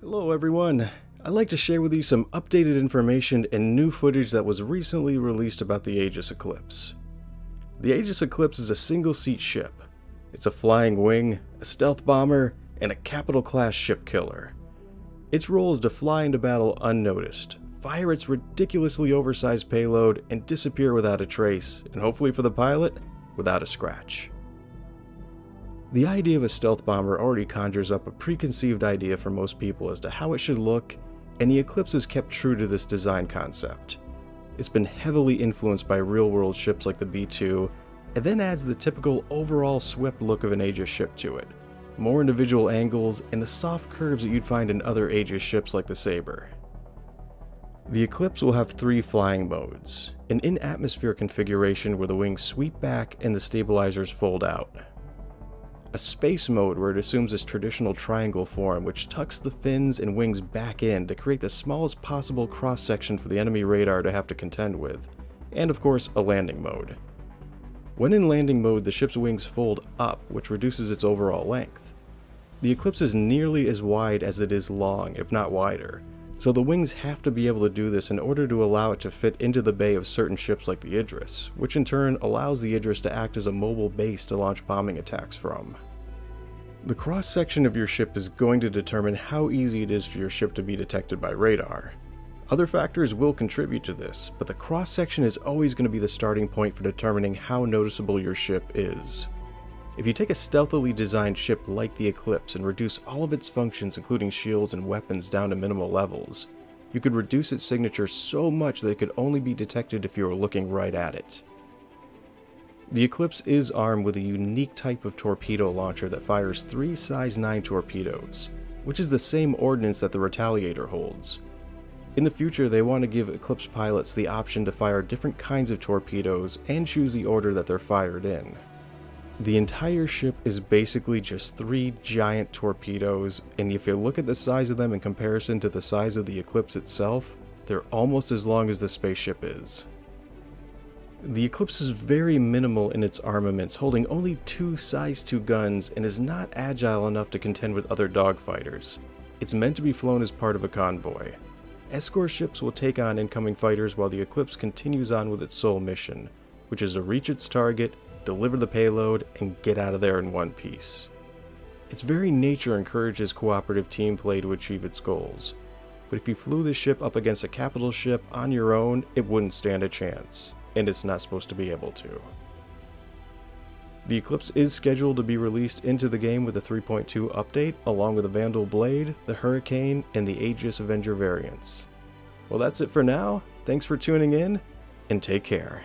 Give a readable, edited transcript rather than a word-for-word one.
Hello everyone, I'd like to share with you some updated information and new footage that was recently released about the Aegis Eclipse. The Aegis Eclipse is a single-seat ship. It's a flying wing, a stealth bomber, and a capital class ship killer. Its role is to fly into battle unnoticed, fire its ridiculously oversized payload, and disappear without a trace, and hopefully for the pilot, without a scratch. The idea of a stealth bomber already conjures up a preconceived idea for most people as to how it should look, and the Eclipse has kept true to this design concept. It's been heavily influenced by real-world ships like the B-2, and then adds the typical overall swept look of an Aegis ship to it, more individual angles, and the soft curves that you'd find in other Aegis ships like the Saber. The Eclipse will have 3 flying modes: an in-atmosphere configuration where the wings sweep back and the stabilizers fold out, a space mode where it assumes its traditional triangle form, which tucks the fins and wings back in to create the smallest possible cross-section for the enemy radar to have to contend with, and of course a landing mode. When in landing mode, the ship's wings fold up, which reduces its overall length. The Eclipse is nearly as wide as it is long, if not wider, so the wings have to be able to do this in order to allow it to fit into the bay of certain ships like the Idris, which in turn allows the Idris to act as a mobile base to launch bombing attacks from. The cross-section of your ship is going to determine how easy it is for your ship to be detected by radar. Other factors will contribute to this, but the cross-section is always going to be the starting point for determining how noticeable your ship is. If you take a stealthily designed ship like the Eclipse and reduce all of its functions, including shields and weapons, down to minimal levels, you could reduce its signature so much that it could only be detected if you were looking right at it. The Eclipse is armed with a unique type of torpedo launcher that fires 3 size 9 torpedoes, which is the same ordnance that the Retaliator holds. In the future, they want to give Eclipse pilots the option to fire different kinds of torpedoes and choose the order that they're fired in. The entire ship is basically just 3 giant torpedoes, and if you look at the size of them in comparison to the size of the Eclipse itself, they're almost as long as the spaceship is. The Eclipse is very minimal in its armaments, holding only 2 size 2 guns and is not agile enough to contend with other dogfighters. It's meant to be flown as part of a convoy. Escort ships will take on incoming fighters while the Eclipse continues on with its sole mission, which is to reach its target, deliver the payload, and get out of there in one piece. Its very nature encourages cooperative team play to achieve its goals, but if you flew this ship up against a capital ship on your own, it wouldn't stand a chance, and it's not supposed to be able to. The Eclipse is scheduled to be released into the game with a 3.2 update, along with the Vandal Blade, the Hurricane, and the Aegis Avenger variants. Well, that's it for now. Thanks for tuning in, and take care.